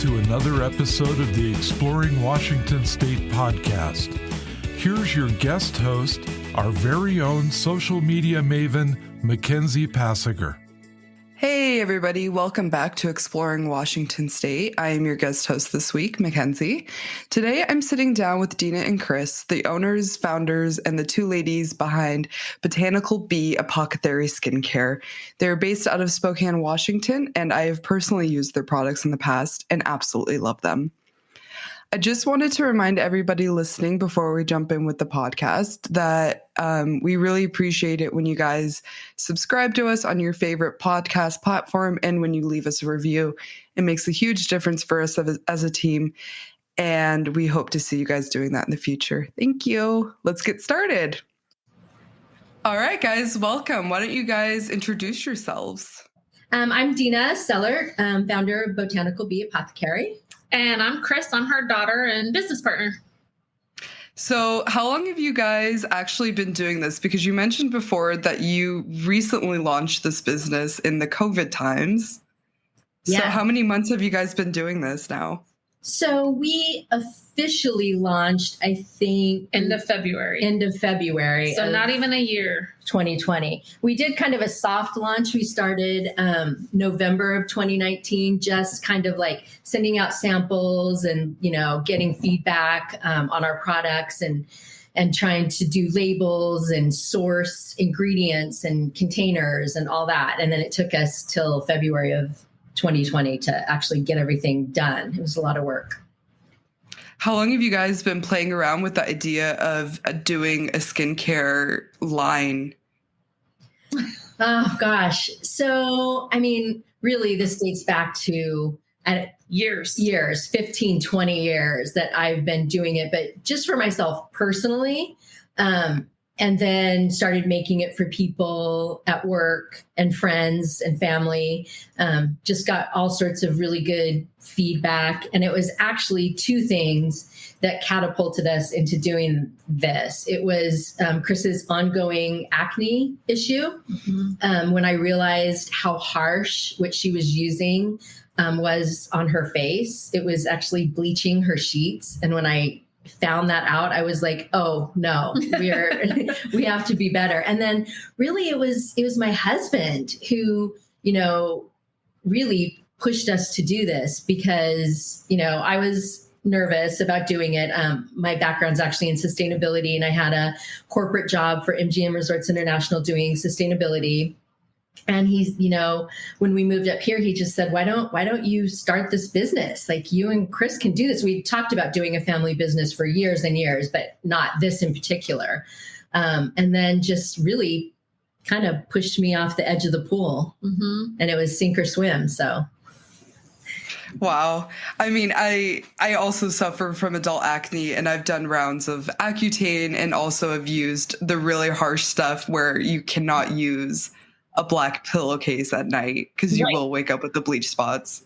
to another episode of the Exploring Washington State podcast. Here's your guest host, our very own social media maven, MacKenzie Passegger. Hey everybody, welcome back to Exploring Washington State. I am your guest host this week, MacKenzie. Today I'm sitting down with Dena and Chris, the owners, founders, and the two ladies behind Botanical Bee Apothecary skincare. They're based out of Spokane, Washington, and I have personally used their products in the past and absolutely love them. I just wanted to remind everybody listening before we jump in with the podcast that we really appreciate it when you guys subscribe to us on your favorite podcast platform and when you leave us a review. It makes a huge difference for us as a team, and we hope to see you guys doing that in the future. Thank you. Let's get started. All right, guys, welcome. Why don't you guys introduce yourselves? I'm Dena Selert, founder of Botanical Bee Apothecary. And I'm Chris. I'm her daughter and business partner. So how long have you guys actually been doing this? Because you mentioned before that you recently launched this business in the COVID times. Yeah. So how many months have you guys been doing this now? So we officially launched, I think, End of February. So not even a year. 2020. We did kind of a soft launch. We started November of 2019, just kind of like sending out samples and, getting feedback on our products and trying to do labels and source ingredients and containers and all that. And then it took us till February of 2020 to actually get everything done. It was a lot of work. How long have you guys been playing around with the idea of doing a skincare line? Oh, gosh. So, really, this dates back to years, 15, 20 years that I've been doing it, but just for myself personally. And then started making it for people at work and friends and family. Just got all sorts of really good feedback. And it was actually two things that catapulted us into doing this. It was Chris's ongoing acne issue. Mm-hmm. When I realized how harsh what she was using was on her face, it was actually bleaching her sheets. And when I found that out, I was like, oh no, we have to be better. And then really it was my husband who, really pushed us to do this because, I was nervous about doing it. My background's actually in sustainability, and I had a corporate job for MGM Resorts International doing sustainability. And he's, when we moved up here, he just said, why don't you start this business? Like, you and Chris can do this. We talked about doing a family business for years and years, but not this in particular. And then just really kind of pushed me off the edge of the pool. Mm-hmm. And it was sink or swim. So. Wow. I also suffer from adult acne, and I've done rounds of Accutane and also have used the really harsh stuff where you cannot use a black pillowcase at night because you will wake up with the bleach spots.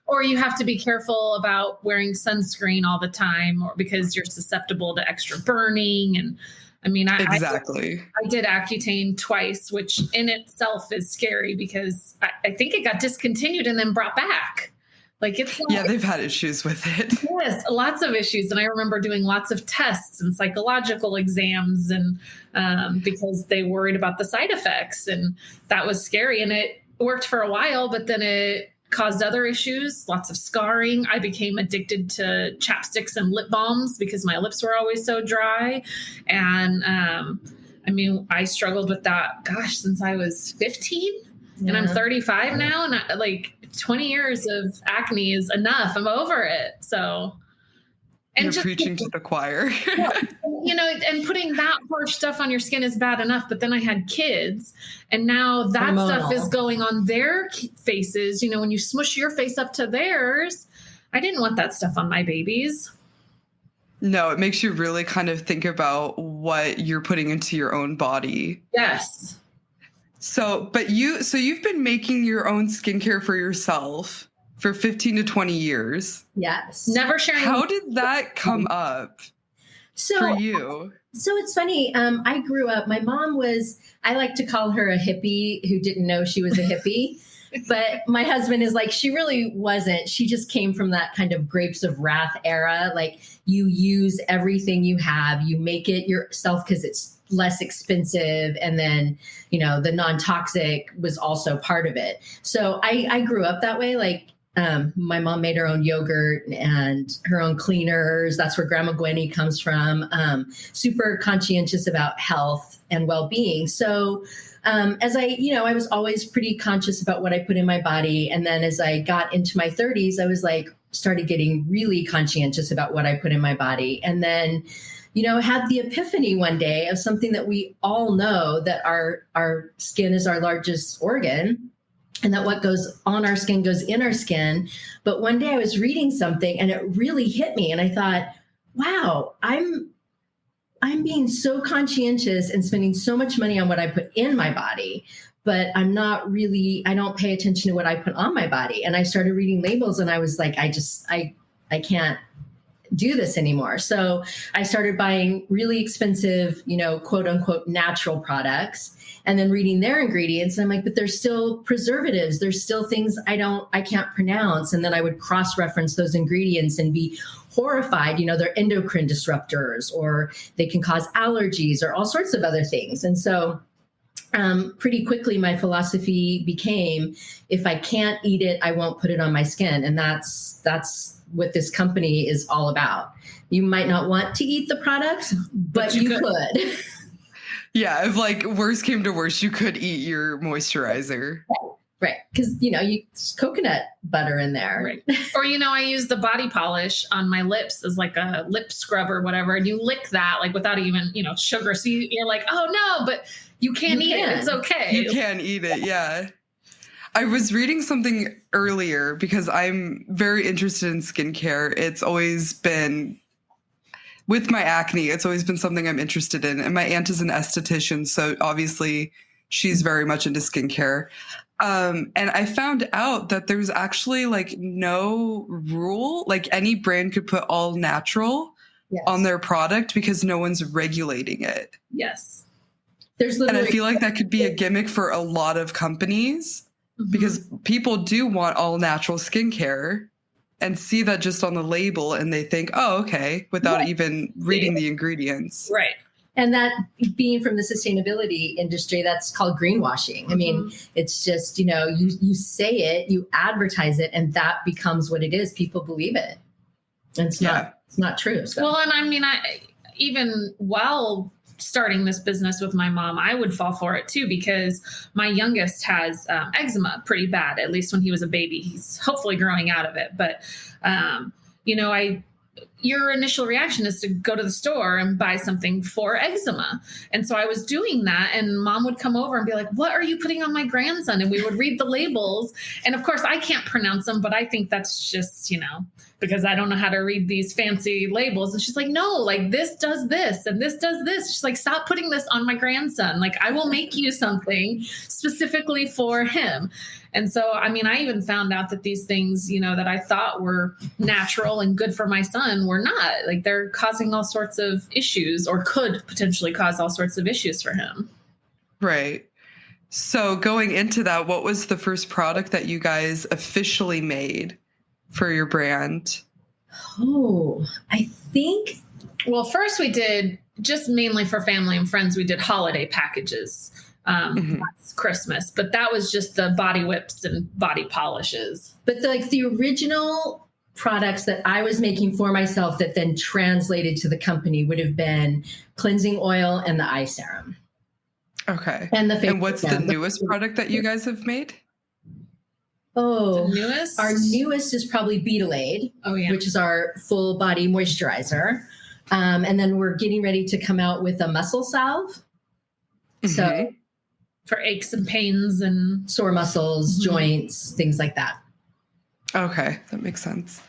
Or you have to be careful about wearing sunscreen all the time, or because you're susceptible to extra burning. And exactly. I did Accutane twice, which in itself is scary because I think it got discontinued and then brought back. They've had issues with it. Yes, lots of issues. And I remember doing lots of tests and psychological exams and because they worried about the side effects, and that was scary. And it worked for a while, but then it caused other issues, lots of scarring. I became addicted to chapsticks and lip balms because my lips were always so dry. And I struggled with that, since I was 15. Yeah. And I'm 35 now, and 20 years of acne is enough. I'm over it. So, and you're preaching to the choir. And putting that harsh stuff on your skin is bad enough. But then I had kids, and now that stuff is going on their faces. When you smush your face up to theirs, I didn't want that stuff on my babies. No, it makes you really kind of think about what you're putting into your own body. Yes. So you've been making your own skincare for yourself for 15 to 20 years. Yes. Never sharing. How did that come up for you? So it's funny. I grew up, my mom was, I like to call her a hippie who didn't know she was a hippie. But my husband is like, she really wasn't. She just came from that kind of grapes of wrath era. Like, you use everything you have, you make it yourself because it's less expensive. And then, the non-toxic was also part of it. So I grew up that way. Like, my mom made her own yogurt and her own cleaners. That's where Grandma Gwenny comes from. Super conscientious about health and well-being. So as I was always pretty conscious about what I put in my body. And then as I got into my 30s, I was like, started getting really conscientious about what I put in my body. And then, had the epiphany one day of something that we all know, that our skin is our largest organ, and that what goes on our skin goes in our skin. But one day I was reading something and it really hit me. And I thought, wow, I'm being so conscientious and spending so much money on what I put in my body, but I don't pay attention to what I put on my body. And I started reading labels and I was like, I can't do this anymore. So I started buying really expensive, quote unquote, natural products, and then reading their ingredients. And I'm like, but there's still preservatives. There's still things I can't pronounce. And then I would cross-reference those ingredients and be horrified. They're endocrine disruptors, or they can cause allergies, or all sorts of other things. And so pretty quickly, my philosophy became, if I can't eat it, I won't put it on my skin. And that's what this company is all about. You might not want to eat the product, but you could. Yeah, if like worst came to worst, you could eat your moisturizer. Right. Because, there's coconut butter in there. Right. Or, I use the body polish on my lips as like a lip scrub or whatever. And you lick that like without even, sugar. So you're like, oh no, but you can't eat it. It's okay. You can eat it. Yeah. I was reading something earlier because I'm very interested in skincare. It's always been, with my acne, it's always been something I'm interested in. And my aunt is an esthetician, so obviously she's very much into skincare. And I found out that there's actually like no rule, like any brand could put all natural on their product because no one's regulating it. Yes. And I feel like that could be a gimmick for a lot of companies. Mm-hmm. Because people do want all natural skincare and see that just on the label and they think, oh, okay, without even reading the ingredients. Right. And that being from the sustainability industry, that's called greenwashing. Mm-hmm. I mean, it's just, you say it, you advertise it, and that becomes what it is. People believe it. And it's not true. So. Well, and I mean, even while starting this business with my mom, I would fall for it too, because my youngest has eczema pretty bad, at least when he was a baby. He's hopefully growing out of it. But, your initial reaction is to go to the store and buy something for eczema. And so I was doing that, and mom would come over and be like, what are you putting on my grandson? And we would read the labels. And of course I can't pronounce them, but I think that's just, because I don't know how to read these fancy labels. And she's like, no, like this does this and this does this. She's like, stop putting this on my grandson. Like, I will make you something specifically for him. And so, I mean, I even found out that these things, that I thought were natural and good for my son were not. Like, they're causing all sorts of issues, or could potentially cause all sorts of issues for him. Right. So going into that, what was the first product that you guys officially made for your brand? Oh, I think. Well, first we did, just mainly for family and friends, we did holiday packages. That's Christmas, but that was just the body whips and body polishes. But the original products that I was making for myself that then translated to the company would have been cleansing oil and the eye serum. Okay. And what's the newest product that you guys have made? Oh, the newest? Our newest is probably Beetleade, which is our full body moisturizer. And then we're getting ready to come out with a muscle salve. Mm-hmm. So for aches and pains and sore muscles, joints, things like that. Okay, that makes sense.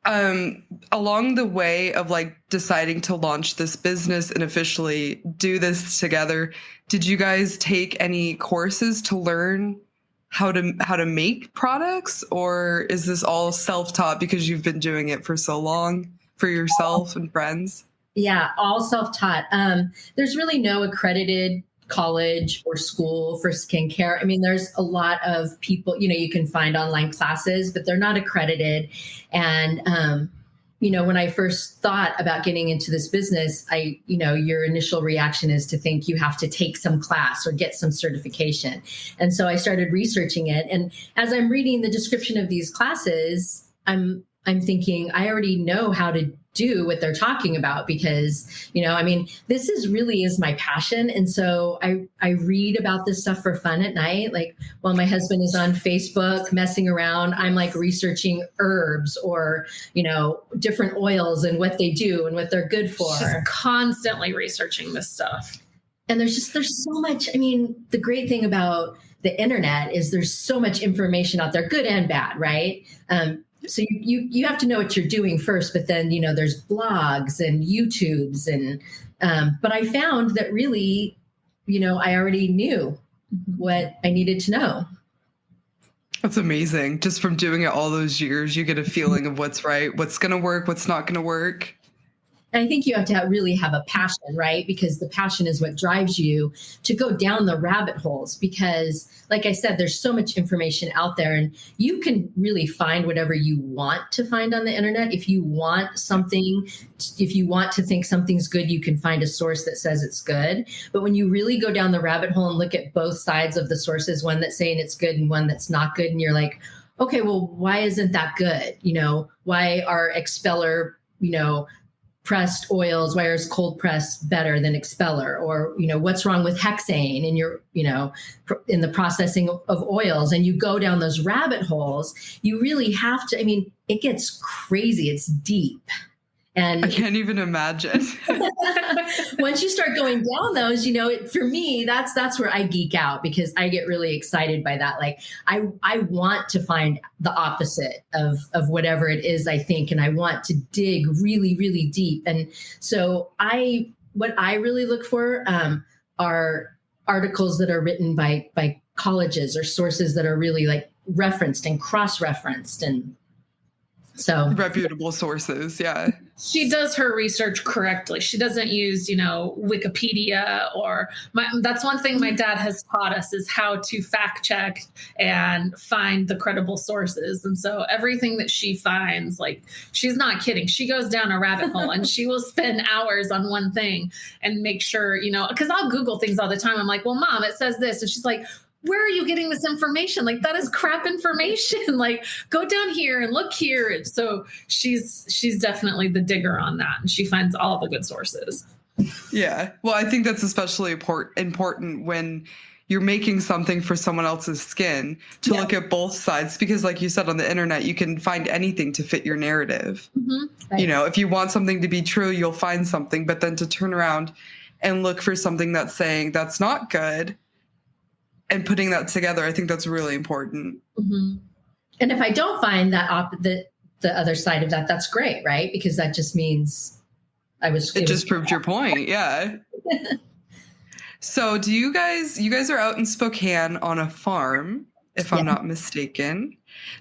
Along the way of like deciding to launch this business and officially do this together, did you guys take any courses to learn how to make products, or is this all self-taught because you've been doing it for so long for yourself and friends? Yeah, all self-taught. There's really no accredited college or school for skincare. I mean, there's a lot of people, you can find online classes, but they're not accredited. And, when I first thought about getting into this business, your initial reaction is to think you have to take some class or get some certification. And so I started researching it. And as I'm reading the description of these classes, I'm thinking I already know how to do what they're talking about because, this is my passion. And so I read about this stuff for fun at night. Like while my husband is on Facebook messing around, I'm like researching herbs or, different oils and what they do and what they're good for. She's constantly researching this stuff. And there's so much. The great thing about the internet is there's so much information out there, good and bad, right? So you have to know what you're doing first, but then, there's blogs and YouTubes but I found that really, I already knew what I needed to know. That's amazing. Just from doing it all those years, you get a feeling of what's right, what's going to work, what's not going to work. And I think you have to really have a passion, right? Because the passion is what drives you to go down the rabbit holes. Because like I said, there's so much information out there and you can really find whatever you want to find on the internet. If you want to think something's good, you can find a source that says it's good. But when you really go down the rabbit hole and look at both sides of the sources, one that's saying it's good and one that's not good, and you're like, okay, well, why isn't that good? Why are expeller, pressed oils, why is cold press better than expeller? Or, what's wrong with hexane in your, in the processing of oils? And you go down those rabbit holes, you really have to, it gets crazy. It's deep. And I can't even imagine. Once you start going down those, for me, that's where I geek out because I get really excited by that. Like I want to find the opposite of whatever it is I think, and I want to dig really, really deep. And so what I really look for are articles that are written by colleges or sources that are really like referenced and cross-referenced and so reputable sources. Yeah. She does her research correctly. She doesn't use, Wikipedia that's one thing my dad has taught us is how to fact check and find the credible sources. And so everything that she finds, like, she's not kidding. She goes down a rabbit hole and she will spend hours on one thing and make sure, because I'll Google things all the time. I'm like, well, Mom, it says this. And she's like, where are you getting this information? Like, that is crap information. Like, go down here and look here. And so she's definitely the digger on that. And she finds all the good sources. Yeah. Well, I think that's especially important when you're making something for someone else's skin to look at both sides, because like you said, on the internet, you can find anything to fit your narrative. Mm-hmm. Right. If you want something to be true, you'll find something, but then to turn around and look for something that's saying that's not good, and putting that together, I think that's really important. Mm-hmm. And if I don't find the other side of that, that's great, right? Because that just means it just proved your point. Yeah. So do you guys are out in Spokane on a farm, if I'm not mistaken.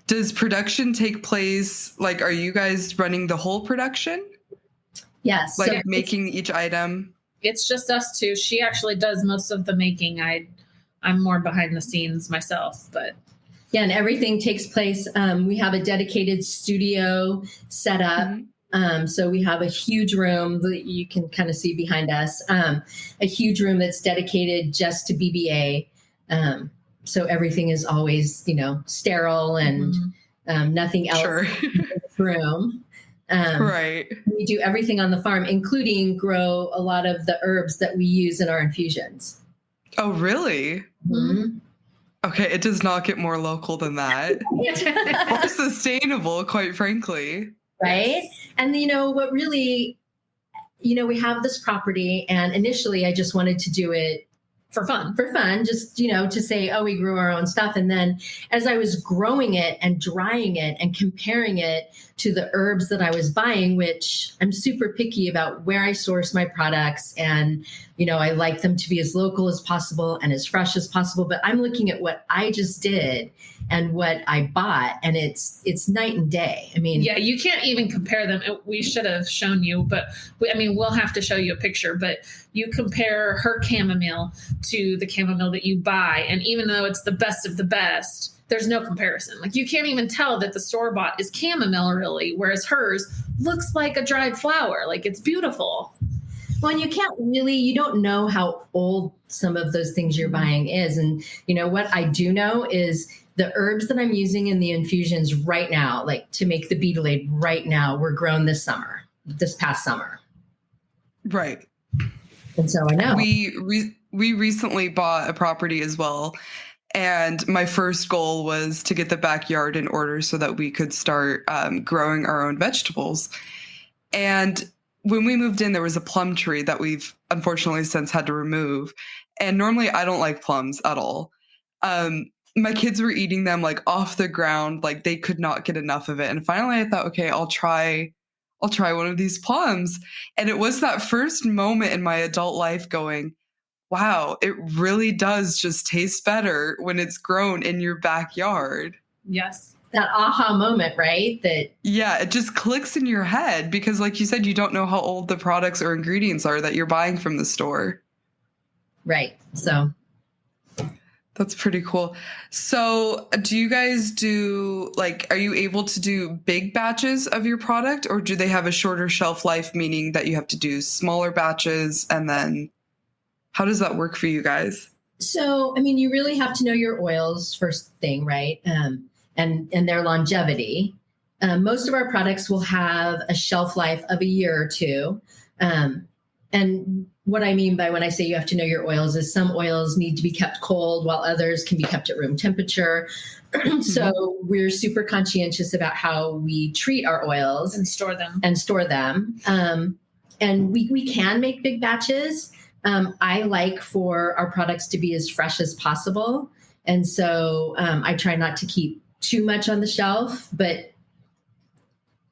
Does production take place? Like, are you guys running the whole production? Yes. Like making each item? It's just us two. She actually does most of the making. I'm more behind the scenes myself, but. Yeah, and everything takes place. We have a dedicated studio set up. Mm-hmm. So we have a huge room that you can kind of see behind us, a huge room that's dedicated just to BBA. So everything is always, sterile and nothing else in the room. Right. We do everything on the farm, including grow a lot of the herbs that we use in our infusions. Oh, really? Mm-hmm. Okay, it does not get more local than that. Or sustainable, quite frankly. Right? And what really, we have this property, and initially I just wanted to do it for fun, just, to say, oh, we grew our own stuff. And then as I was growing it and drying it and comparing it to the herbs that I was buying, which I'm super picky about where I source my products. And, I like them to be as local as possible and as fresh as possible. But I'm looking at what I just did and what I bought, and it's night and day. I mean, yeah, you can't even compare them. We should have shown you, but we'll have to show you a picture, but you compare her chamomile to the chamomile that you buy. And even though it's the best of the best, there's no comparison. Like, you can't even tell that the store-bought is chamomile really, whereas hers looks like a dried flower. Like, it's beautiful. Well, and you don't know how old some of those things you're buying is. And what I do know is the herbs that I'm using in the infusions right now, like to make the Beetleade right now, were grown this past summer. Right. And so I know. We recently bought a property as well. And my first goal was to get the backyard in order so that we could start growing our own vegetables. And when we moved in, there was a plum tree that we've unfortunately since had to remove. And normally I don't like plums at all. My kids were eating them like off the ground, like they could not get enough of it. And finally I thought, okay, I'll try one of these plums. And it was that first moment in my adult life going, wow, it really does just taste better when it's grown in your backyard. Yes. That aha moment, right? Yeah, it just clicks in your head because, like you said, you don't know how old the products or ingredients are that you're buying from the store. Right. So that's pretty cool. So do you guys are you able to do big batches of your product, or do they have a shorter shelf life, meaning that you have to do smaller batches? And then how does that work for you guys? So, I mean, you really have to know your oils first thing, right? And their longevity. Most of our products will have a shelf life of a year or two. And what I mean by when I say you have to know your oils is some oils need to be kept cold while others can be kept at room temperature. So we're super conscientious about how we treat our oils and store them. And we can make big batches. I like for our products to be as fresh as possible. And so I try not to keep too much on the shelf, but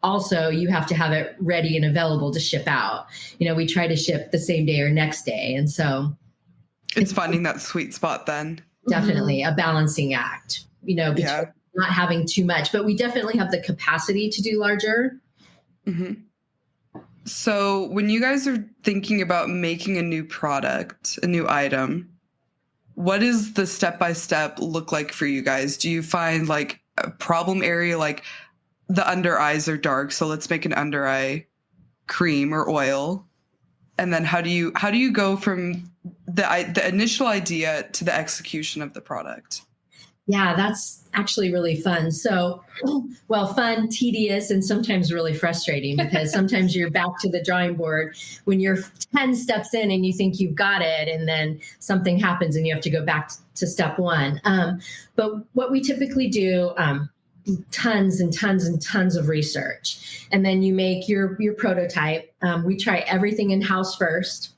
also you have to have it ready and available to ship out. We try to ship the same day or next day. And so it's finding that sweet spot then. Definitely a balancing act, between not having too much, but we definitely have the capacity to do larger. Mm-hmm. So when you guys are thinking about making a new product, a new item, what does the step-by-step look like for you guys? Do you find like a problem area, like the under eyes are dark, so let's make an under eye cream or oil? And then how do you go from the initial idea to the execution of the product? Yeah, that's actually really fun. So, fun, tedious, and sometimes really frustrating because sometimes you're back to the drawing board when you're 10 steps in and you think you've got it, and then something happens and you have to go back to step one. But what we typically do, tons and tons and tons of research. And then you make your prototype. We try everything in-house first.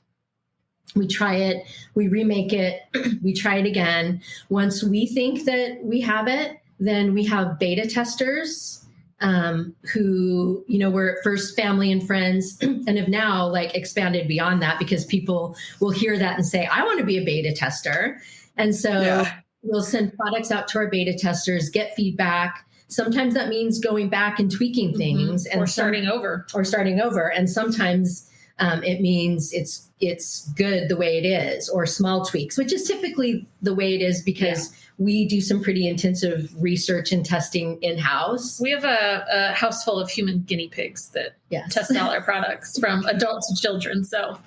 We try it, we remake it, we try it again. Once we think that we have it, then we have beta testers who, were at first family and friends and have now expanded beyond that because people will hear that and say, I want to be a beta tester. And so we'll send products out to our beta testers, get feedback. Sometimes that means going back and tweaking things and starting over. And sometimes it means it's good the way it is, or small tweaks, which is typically the way it is because we do some pretty intensive research and testing in-house. We have a house full of human guinea pigs that test all our products from adults to children. So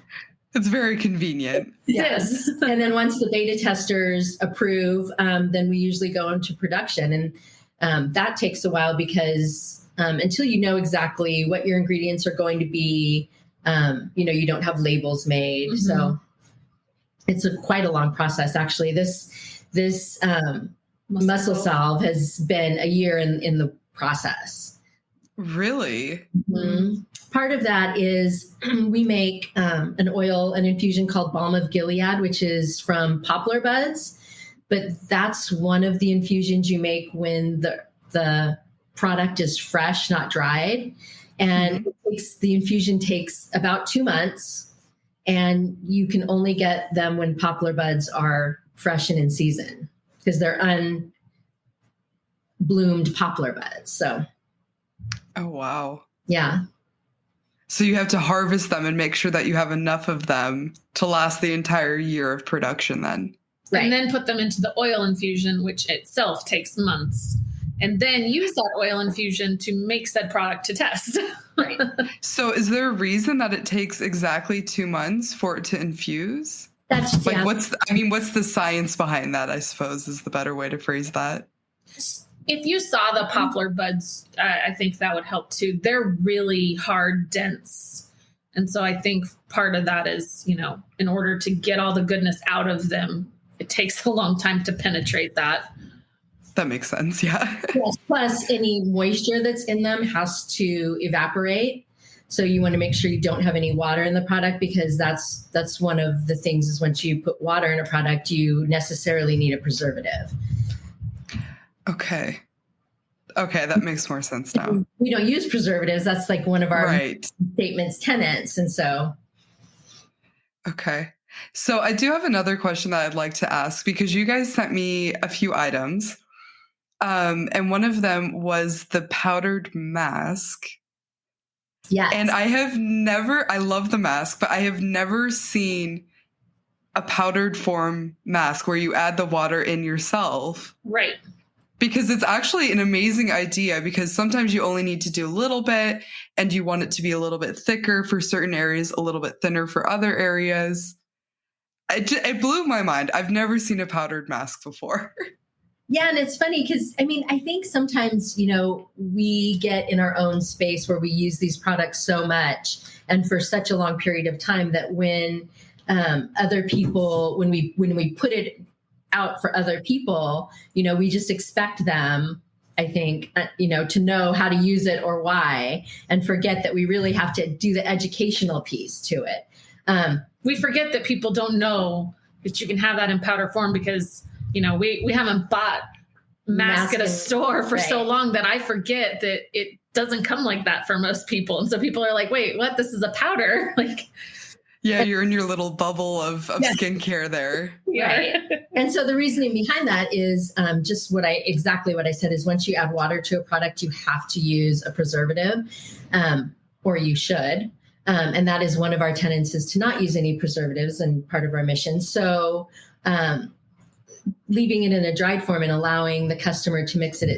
it's very convenient. Yes. And then once the beta testers approve, then we usually go into production. And that takes a while because until you know exactly what your ingredients are going to be, you don't have labels made. So it's quite a long process. Actually, this muscle salve has been a year in the process. Really? Mm-hmm. Part of that is we make an infusion called Balm of Gilead, which is from poplar buds. But that's one of the infusions you make when the product is fresh, not dried. And the infusion takes about 2 months, and you can only get them when poplar buds are fresh and in season because they're bloomed poplar buds. So, Oh, wow. yeah. So you have to harvest them and make sure that you have enough of them to last the entire year of production then. Right. And then put them into the oil infusion, which itself takes months. And then use that oil infusion to make said product to test. Right. So is there a reason that it takes exactly 2 months for it to infuse? That's Like, yeah. what's the science behind that, I suppose, is the better way to phrase that. If you saw the poplar buds, I think that would help too. They're really hard, dense. And so I think part of that is, in order to get all the goodness out of them, it takes a long time to penetrate that. That makes sense. Yeah. Yes, plus any moisture that's in them has to evaporate. So you want to make sure you don't have any water in the product, because that's one of the things is once you put water in a product, you necessarily need a preservative. Okay, that makes more sense now. We don't use preservatives. That's like one of our statements, tenets. And so. Okay. So I do have another question that I'd like to ask, because you guys sent me a few items. And one of them was the powdered mask. Yes. And I love the mask, but I have never seen a powdered form mask where you add the water in yourself. Right. Because it's actually an amazing idea, because sometimes you only need to do a little bit and you want it to be a little bit thicker for certain areas, a little bit thinner for other areas. It blew my mind. I've never seen a powdered mask before. Yeah. And it's funny because, I think sometimes, we get in our own space where we use these products so much and for such a long period of time that when other people, when we put it out for other people, we just expect them, I think, to know how to use it or why, and forget that we really have to do the educational piece to it. We forget that people don't know that you can have that in powder form because, we haven't bought mask at a store for so long that I forget that it doesn't come like that for most people. And so people are like, wait, what? This is a powder? Yeah, you're in your little bubble of skincare there. Yeah. Right. And so the reasoning behind that is just exactly what I said is once you add water to a product, you have to use a preservative, or you should. And that is one of our tenets, is to not use any preservatives, and part of our mission. So leaving it in a dried form and allowing the customer to mix it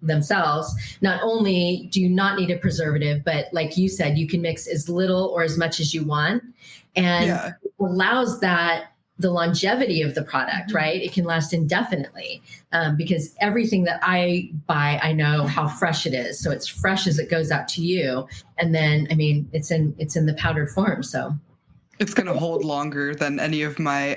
themselves, not only do you not need a preservative, but like you said, you can mix as little or as much as you want, and it allows that the longevity of the product, right? It can last indefinitely, because everything that I buy, I know how fresh it is. So it's fresh as it goes out to you. And then, it's in the powdered form. So it's going to hold longer than any of my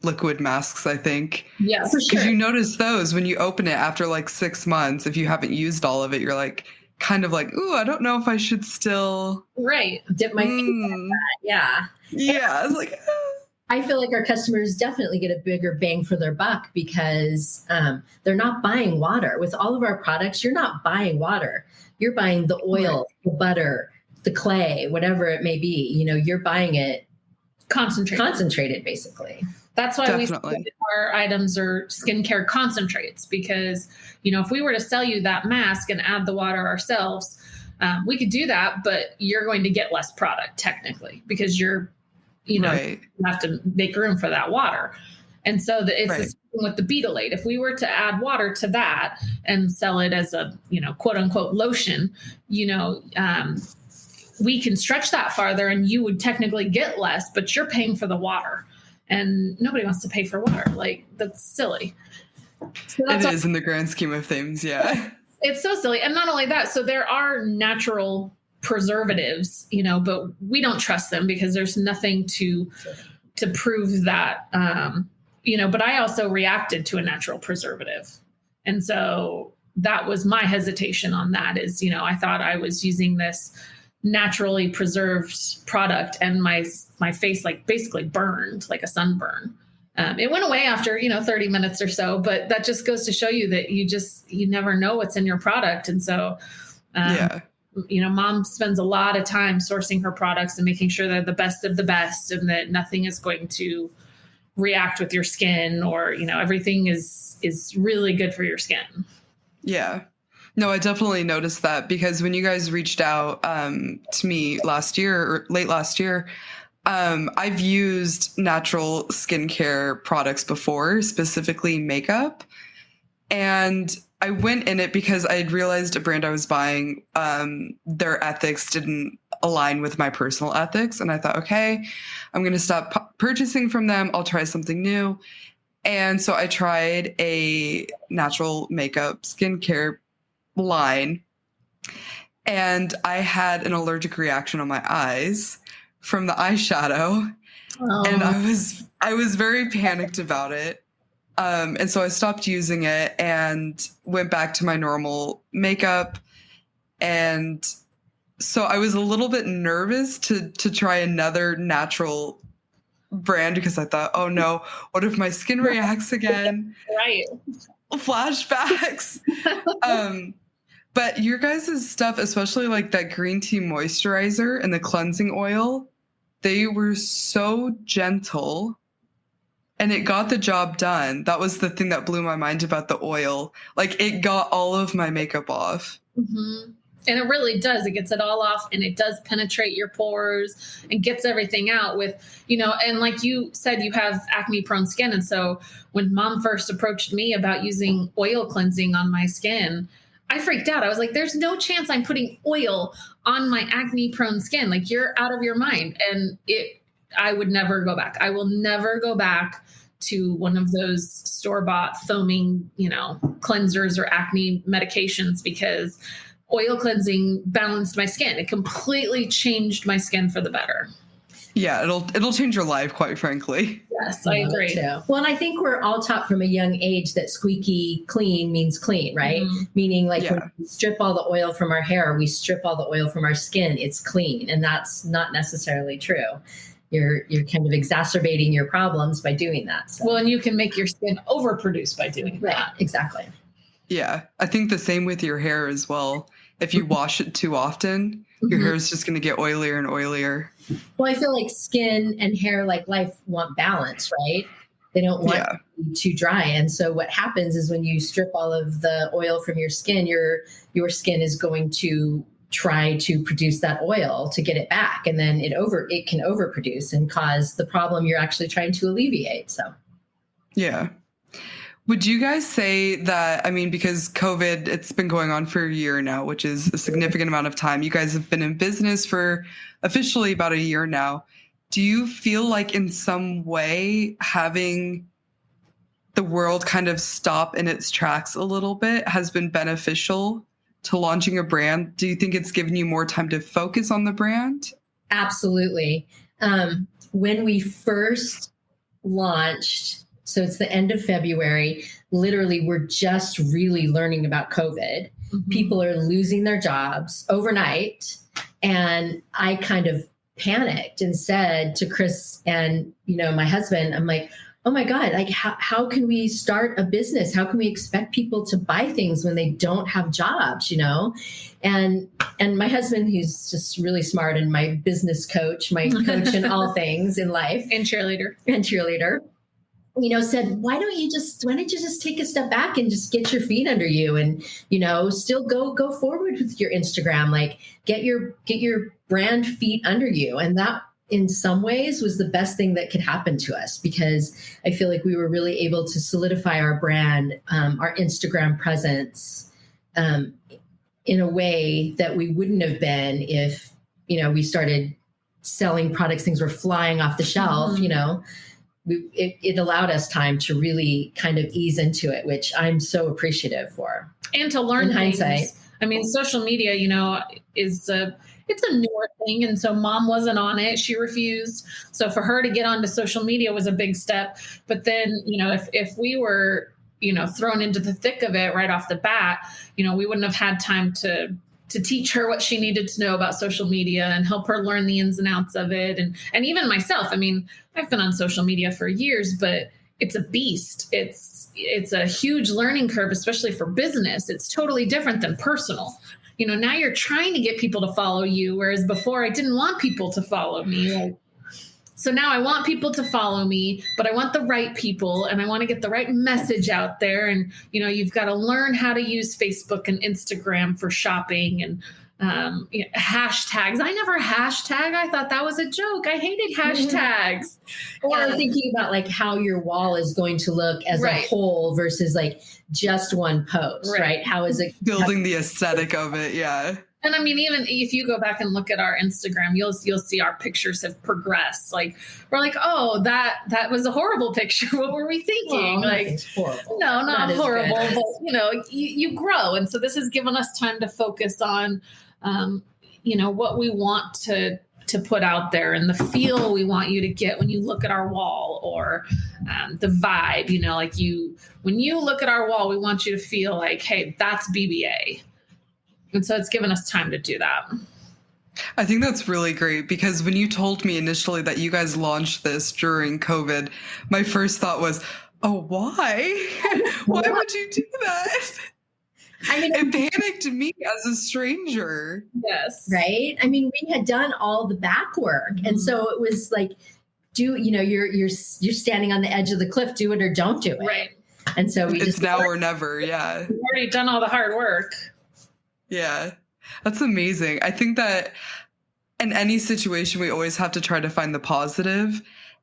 liquid masks, I think. Yeah, for sure. Because you notice those when you open it after like 6 months, if you haven't used all of it, you're like, kind of like, ooh, I don't know if I should still dip my feet in that. Yeah. Yeah. It's like, I feel like our customers definitely get a bigger bang for their buck because they're not buying water. With all of our products, you're not buying water. You're buying the oil, the butter, the clay, whatever it may be. You're buying it concentrated, basically. That's why we say our items are skincare concentrates, because, if we were to sell you that mask and add the water ourselves, we could do that, but you're going to get less product technically because you have to make room for that water. And so it's the same with the Beetleade. If we were to add water to that and sell it as a, quote unquote lotion, we can stretch that farther and you would technically get less, but you're paying for the water. And nobody wants to pay for water. That's silly. So it is in the grand scheme of things. Yeah. It's so silly. And not only that, so there are natural preservatives, but we don't trust them because there's nothing to prove that, but I also reacted to a natural preservative. And so that was my hesitation on that is, I thought I was using this naturally preserved product and my face basically burned like a sunburn. It went away after 30 minutes or so, but that just goes to show you that you never know what's in your product. And so mom spends a lot of time sourcing her products and making sure they're the best of the best and that nothing is going to react with your skin or everything is really good for your skin. Yeah. No, I definitely noticed that because when you guys reached out to me last year or late last year, I've used natural skincare products before, specifically makeup. And I went in it because I had realized a brand I was buying, their ethics didn't align with my personal ethics. And I thought, okay, I'm going to stop purchasing from them. I'll try something new. And so I tried a natural makeup skincare line, and I had an allergic reaction on my eyes from the eyeshadow. Oh. And I was very panicked about it. And so I stopped using it and went back to my normal makeup. And so I was a little bit nervous to try another natural brand because I thought, oh no, what if my skin reacts again? Right. Flashbacks. But your guys' stuff, especially like that green tea moisturizer and the cleansing oil, they were so gentle and it got the job done. That was the thing that blew my mind about the oil. Like it got all of my makeup off. Mm-hmm. And it really does. It gets it all off and it does penetrate your pores and gets everything out with, and like you said, you have acne prone skin. And so when mom first approached me about using oil cleansing on my skin, I freaked out. I was like, there's no chance I'm putting oil on my acne prone skin. Like you're out of your mind. And I would never go back. I will never go back to one of those store-bought foaming, cleansers or acne medications because oil cleansing balanced my skin. It completely changed my skin for the better. Yeah, it'll change your life, quite frankly. Yes, I agree. Too. Well, and I think we're all taught from a young age that squeaky clean means clean, right? Mm-hmm. Meaning like when we strip all the oil from our hair, we strip all the oil from our skin, it's clean. And that's not necessarily true. You're kind of exacerbating your problems by doing that. So. Well, and you can make your skin overproduce by doing that. Exactly. Yeah, I think the same with your hair as well. If you wash it too often, your hair is just going to get oilier and oilier. Well, I feel like skin and hair, like life, want balance, right? They don't want to be too dry. And so what happens is when you strip all of the oil from your skin, your skin is going to try to produce that oil to get it back. And then it can overproduce and cause the problem you're actually trying to alleviate. So, yeah. Would you guys say that, because COVID, it's been going on for a year now, which is a significant amount of time. You guys have been in business for officially about a year now. Do you feel like in some way having the world kind of stop in its tracks a little bit has been beneficial to launching a brand? Do you think it's given you more time to focus on the brand? Absolutely. When we first launched, so it's the end of February, literally we're just really learning about COVID. Mm-hmm. People are losing their jobs overnight. And I kind of panicked and said to Chris and, my husband, I'm like, oh my God, like how can we start a business? How can we expect people to buy things when they don't have jobs, And my husband, who's just really smart and my business coach, my coach in all things in life. And cheerleader. Said, why don't you just take a step back and just get your feet under you and, still go forward with your Instagram, like get your brand feet under you. And that in some ways was the best thing that could happen to us because I feel like we were really able to solidify our brand, our Instagram presence, in a way that we wouldn't have been if, we started selling products, things were flying off the shelf, It allowed us time to really kind of ease into it, which I'm so appreciative for. And to learn in hindsight. Social media, it's a newer thing. And so mom wasn't on it. She refused. So for her to get onto social media was a big step. But then, if we were, thrown into the thick of it right off the bat, we wouldn't have had time to teach her what she needed to know about social media and help her learn the ins and outs of it. And even myself, I've been on social media for years, but it's a beast. It's a huge learning curve, especially for business. It's totally different than personal. Now you're trying to get people to follow you, whereas before I didn't want people to follow me. So now I want people to follow me, but I want the right people and I want to get the right message out there. And, you've got to learn how to use Facebook and Instagram for shopping and hashtags. I never hashtag. I thought that was a joke. I hated hashtags. Or thinking about like how your wall is going to look as a whole versus like just one post, right? How is it building the aesthetic of it? Yeah. And I mean, even if you go back and look at our Instagram, you'll see our pictures have progressed. Like we're like, oh, that was a horrible picture. What were we thinking? Well, like horrible. No, not horrible, but you grow. And so this has given us time to focus on, what we want to put out there and the feel we want you to get when you look at our wall, or the vibe, when you look at our wall, we want you to feel like, hey, that's BBA. And so it's given us time to do that. I think that's really great, because when you told me initially that you guys launched this during COVID, my first thought was, oh, why? Why would you do that? I mean, it panicked me as a stranger. Yes. Right. I mean, we had done all the back work. And so it was like, you're standing on the edge of the cliff, do it or don't do it. Right. And so it's now or never. Yeah. We've already done all the hard work. Yeah, that's amazing. I think that in any situation, we always have to try to find the positive.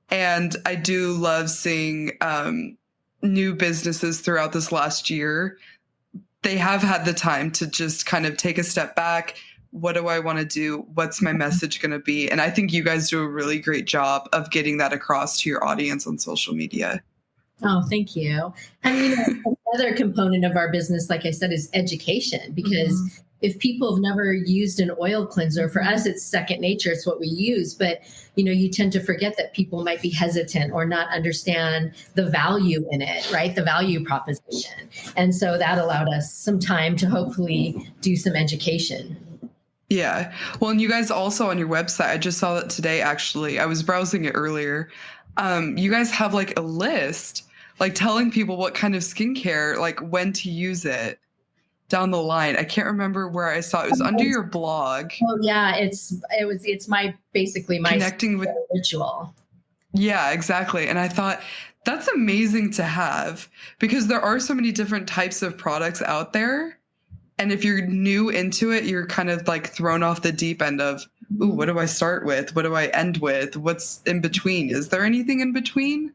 And I do love seeing new businesses throughout this last year. They have had the time to just kind of take a step back. What do I want to do? What's my message going to be? And I think you guys do a really great job of getting that across to your audience on social media. Oh, thank you. And another component of our business, like I said, is education, because if people have never used an oil cleanser, for us, it's second nature. It's what we use. But, you tend to forget that people might be hesitant or not understand the value in it, right? The value proposition. And so that allowed us some time to hopefully do some education. Yeah. Well, and you guys also on your website, I just saw that today, actually. I was browsing it earlier. You guys have like a list, like telling people what kind of skincare, like when to use it down the line. I can't remember where I saw it. It was under your blog. Oh yeah, it's my connecting with ritual. Yeah, exactly. And I thought that's amazing to have, because there are so many different types of products out there. And if you're new into it, you're kind of like thrown off the deep end of, ooh, what do I start with? What do I end with? What's in between? Is there anything in between?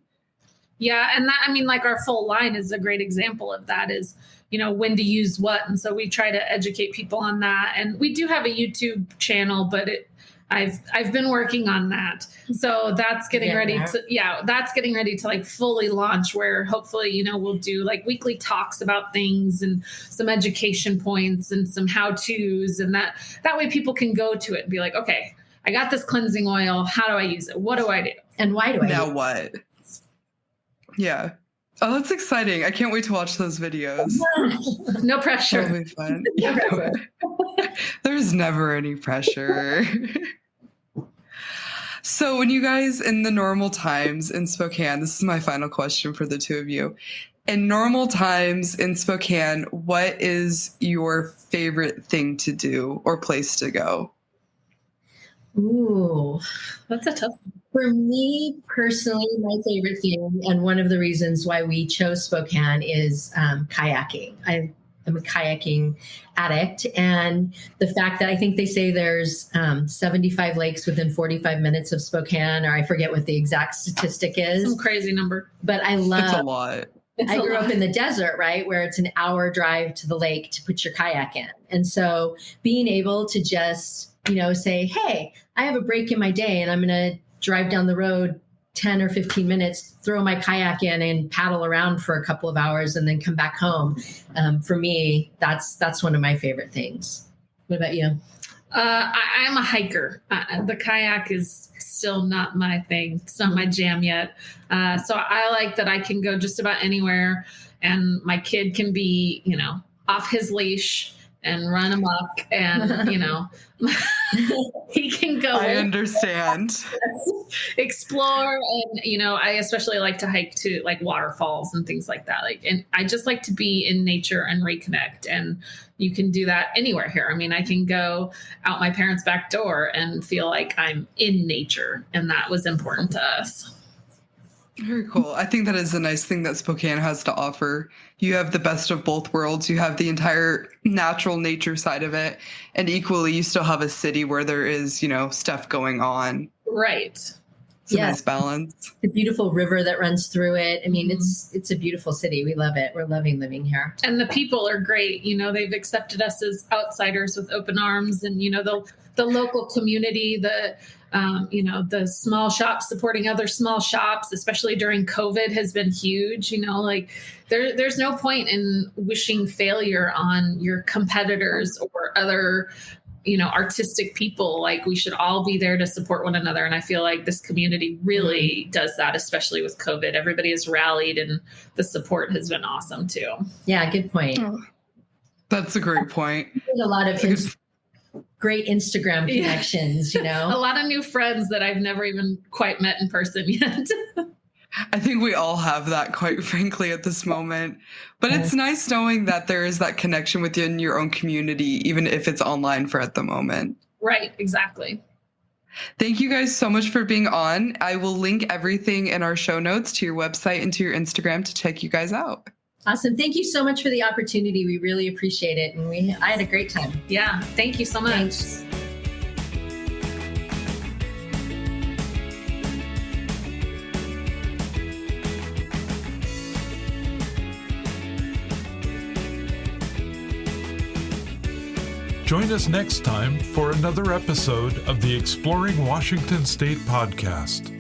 Yeah. And that, I mean, like our full line is a great example of that, is, when to use what. And so we try to educate people on that. And we do have a YouTube channel, but I've been working on that. So that's getting ready to like fully launch, where hopefully, we'll do like weekly talks about things and some education points and some how-tos. And that way people can go to it and be like, okay, I got this cleansing oil. How do I use it? What do I do? And why do I now what? Yeah. Oh, that's exciting. I can't wait to watch those videos. No pressure. That'll be fun. Yeah. There's never any pressure. So when you guys, in the normal times in Spokane, this is my final question for the two of you. In normal times in Spokane, what is your favorite thing to do or place to go? Ooh, that's a tough one. For me personally, my favorite thing, and one of the reasons why we chose Spokane, is kayaking. I'm a kayaking addict. And the fact that I think they say there's 75 lakes within 45 minutes of Spokane, or I forget what the exact statistic is. Some crazy number. But I love... It's a lot. I grew up in the desert, right, where it's an hour drive to the lake to put your kayak in. And so being able to just, say, hey, I have a break in my day and I'm going to drive down the road 10 or 15 minutes, throw my kayak in and paddle around for a couple of hours and then come back home. For me, that's one of my favorite things. What about you? I'm a hiker. The kayak is still not my thing. It's not my jam yet. So I like that I can go just about anywhere, and my kid can be, off his leash and run amok, and he can go. I understand. Explore, and I especially like to hike to like waterfalls and things like that. And I just like to be in nature and reconnect. And you can do that anywhere here. I mean, I can go out my parents' back door and feel like I'm in nature, and that was important to us. Very cool. I think that is a nice thing that Spokane has to offer. You have the best of both worlds. You have the entire natural nature side of it, and equally, you still have a city where there is, stuff going on. Right. It's a nice balance. The beautiful river that runs through it. I mean, it's a beautiful city. We love it. We're loving living here. And the people are great. They've accepted us as outsiders with open arms, and the local community, the small shops supporting other small shops, especially during COVID, has been huge. There's no point in wishing failure on your competitors or other, artistic people. Like, we should all be there to support one another. And I feel like this community really does that, especially with COVID. Everybody has rallied, and the support has been awesome too. Yeah, good point. Oh, that's a great point. A lot of great Instagram connections, A lot of new friends that I've never even quite met in person yet. I think we all have that, quite frankly, at this moment. But it's nice knowing that there is that connection within your own community, even if it's online for at the moment. Right, exactly. Thank you guys so much for being on. I will link everything in our show notes to your website and to your Instagram to check you guys out. Awesome. Thank you so much for the opportunity. We really appreciate it. And I had a great time. Yeah. Thank you so much. Thanks. Join us next time for another episode of the Exploring Washington State podcast.